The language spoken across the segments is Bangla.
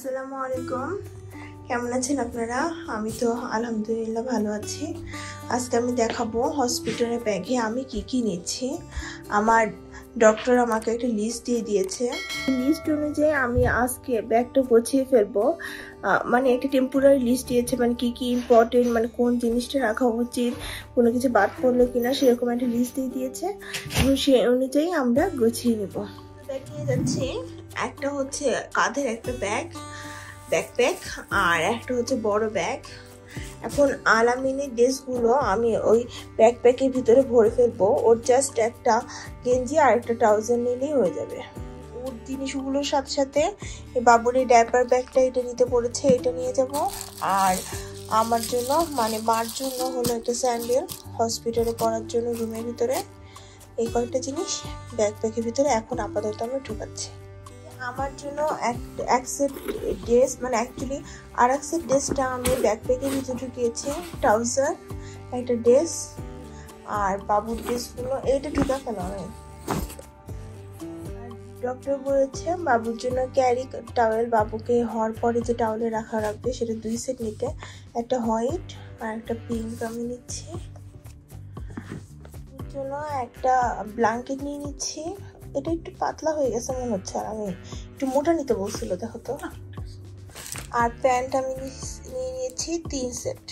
আসসালামু আলাইকুম, কেমন আছেন আপনারা? আমি তো আলহামদুলিল্লাহ ভালো আছি। আজকে আমি দেখাবো হসপিটালের ব্যাগে আমি কি কি নিচ্ছি। আমার ডক্টর আমাকে একটা লিস্ট দিয়ে দিয়েছে। লিস্ট অনুযায়ী আমি আজকে ব্যাগটা গুছিয়ে ফেলবো। মানে একটা টেম্পোরারি লিস্ট দিয়েছে, মানে কি কি ইম্পর্টেন্ট, মানে কোন জিনিসটা রাখা উচিত, কোনো কিছু বাদ পড়লো কিনা সেরকম একটা লিস্ট দিয়ে দিয়েছে এবং সেই অনুযায়ী আমরা গুছিয়ে নেব। ব্যাগ নিয়ে যাচ্ছি, একটা হচ্ছে কাঁধের একটা ব্যাকপ্যাক আর একটা হচ্ছে বড় ব্যাগ। এখন আলামিনের ড্রেসগুলো আমি ওই ব্যাকপ্যাকের ভিতরে ভরে ফেলবো। ওর জাস্ট একটা গেঞ্জি আর একটা ট্রাউজার নিলেই হয়ে যাবে। ওর জিনিসগুলোর সাথে সাথে বাবুর এই ডাইপার ব্যাগটা এটা নিতে পড়েছে, এটা নিয়ে যাব। আর আমার জন্য মানে মার জন্য হলো একটা স্যান্ডেল, হসপিটালে পরার জন্য রুমের ভিতরে। এই কয়েকটা জিনিস ব্যাকপ্যাকের ভিতরে এখন আপাতত আমরা ঢুকাচ্ছি। আমার জন্য এক সেট ড্রেস, মানে অ্যাকচুয়ালি আর এক সেট ড্রেসটা আমি ব্যাকপ্যাকের ভিতরে ঢুকিয়েছি, ট্রাউজার, একটা ড্রেস আর বাবুর ড্রেসগুলো এইটা ঢুকা ফেলা হয়। ডক্টর বলেছে বাবুর জন্য ক্যারি টাওয়েল, বাবুকে হওয়ার পরে যে টাওয়েলে রাখবে সেটা 2 সেট নিতে, একটা হোয়াইট আর একটা পিঙ্ক আমি নিচ্ছি। ওর জন্য একটা ব্ল্যাঙ্কেট নিয়ে নিচ্ছি, এটা একটু পাতলা হয়ে গেছে মনে হচ্ছে, আর আমি একটু মোটা নিতে বলছিল, দেখো তো। আর প্যান্ট আমি নিয়ে নিয়েছি 3 সেট।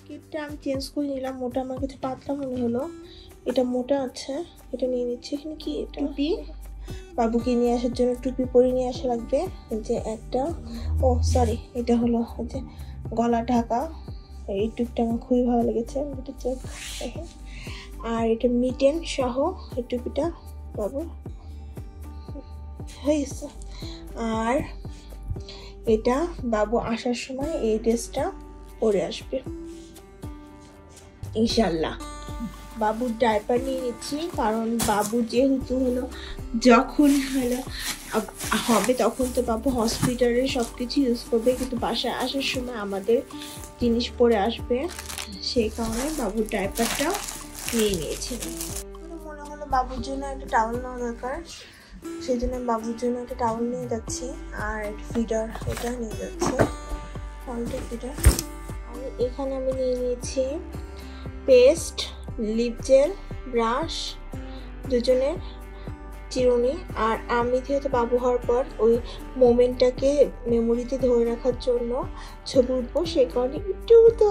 কিপটা আমি চেঞ্জ করে নিলাম, মোটা আমার কাছে পাতলা মনে হলো, এটা মোটা আছে, এটা নিয়ে নিচ্ছি। এখানে কি টুপি, বাবুকে নিয়ে আসার জন্য টুপি পরে নিয়ে আসা লাগবে। এই যে একটা, ও সরি, এটা হলো যে গলা ঢাকা, এই টুপিটা আমার খুবই ভালো লেগেছে, এটা চেক দেখেন। আর এটা মিটেন সহ এই টুপিটা বাবু হয়ে গেছে। আর এটা বাবু আসার সময় এই ড্রেসটা পরে আসবে ইনশাল্লাহ। বাবুর ডাইপার নিয়ে নিচ্ছি, কারণ বাবু যেহেতু হলো যখন হলো হবে তখন তো বাবু হসপিটালে সব কিছু ইউজ করবে, কিন্তু বাসায় আসার সময় আমাদের জিনিস পরে আসবে, সেই কারণে বাবুর ডাইপারটা নিয়ে নিয়েছি। মনে হলো বাবুর জন্য একটা টাওয়াল নেওয়া দরকার, সেই জন্য বাবুর জন্য একটা টাওয়াল নিয়ে যাচ্ছি আর একটা ফিডার এটা নিয়ে যাচ্ছি, ফিডার। আর এখানে আমি নিয়ে নিয়েছি পেস্ট, লিপ জেল, ব্রাশ, দুজনের চিরুনি। আর আমি যেহেতু বাবু হওয়ার পর ওই মোমেন্টটাকে মেমোরিতে ধরে রাখার জন্য ছবি উঠবো, সেই কারণে একটু তো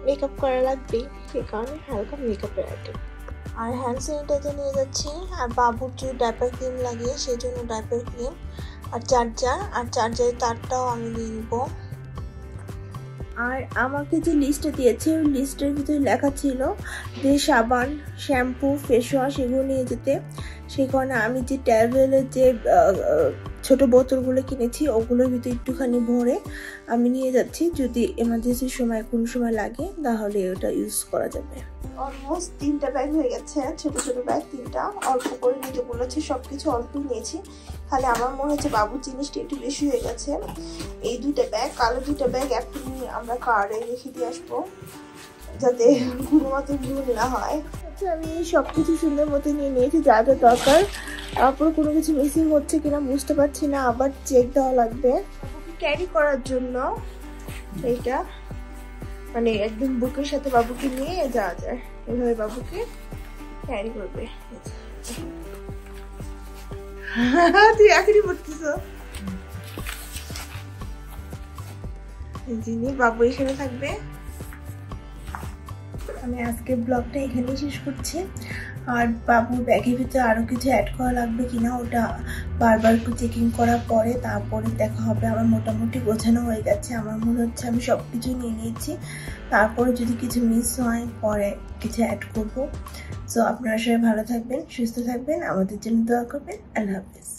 মেকআপ করা লাগবেই, সেই কারণে হালকা মেকআপের আইটেম। আর হ্যান্ড স্যানিটাইজার নিয়ে যাচ্ছি, আর বাবুর যে ডাইপার ক্রিম লাগে সেই জন্য ডাইপার ক্রিম, আর চার্জারের তারটাও আমি নিয়ে নিব। আর আমাকে যে লিস্টটা দিয়েছে ওই লিস্টের ভিতরে লেখা ছিল যে সাবান, শ্যাম্পু, ফেস ওয়াশ এগুলো নিয়ে যেতে, সেই কারণে আমি যে ট্যাবলেটের যে ছোট বোতলগুলো কিনেছি ওগুলোর ভিতরে একটুখানি ভরে আমি নিয়ে যাচ্ছি, যদি এমার্জেন্সির সময় কোনো সময় লাগে তাহলে ওটা ইউজ করা যাবে। অলমোস্ট 3টা ব্যাগ হয়ে গেছে, ছোট ছোট ব্যাগ 3টা, অল্প করে নিতে বলেছে, সবকিছু অল্প নিয়েছি, খালি আমার মনে হচ্ছে বাবুর জিনিসটা একটু বেশি হয়ে গেছে। এই 2টা ব্যাগ, কালো 2টা ব্যাগ একটা নিয়ে আমরা কার্ডে রেখে দিয়ে আসবো, যাতে কোনো মতো ভুল না হয়। আচ্ছা, আমি সবকিছু সুন্দর মতো নিয়ে নিয়েছি যা যা দরকার, তারপর কোনো কিছু মিসিং হচ্ছে কিনা বুঝতে পারছি না, আবার চেক দেওয়া লাগবে। বাবুকে ক্যারি করার জন্য এইটা মানে একদম বুকের সাথে বাবুকে নিয়ে যাওয়া যায়, এভাবে বাবুকে ক্যারি করবে। তুই এখনই পড়তেছ, যিনি বাবু এখানে থাকবে। আমি আজকে ব্লগটা এখানেই শেষ করছি। আর বাবুর ব্যাগের ভিতরে আরও কিছু অ্যাড করা লাগবে কিনা ওটা বারবার একটু চেকিং করার পরে তারপরে দেখা হবে। আমার মোটামুটি গোছানো হয়ে গেছে, আমার মনে হচ্ছে আমি সব কিছু নিয়ে নিয়েছি, তারপরে যদি কিছু মিস হয় পরে কিছু অ্যাড করবো। সো আপনারা সবাই ভালো থাকবেন, সুস্থ থাকবেন, আমাদের জন্য দোয়া করবেন। আল্লাহ হাফিজ।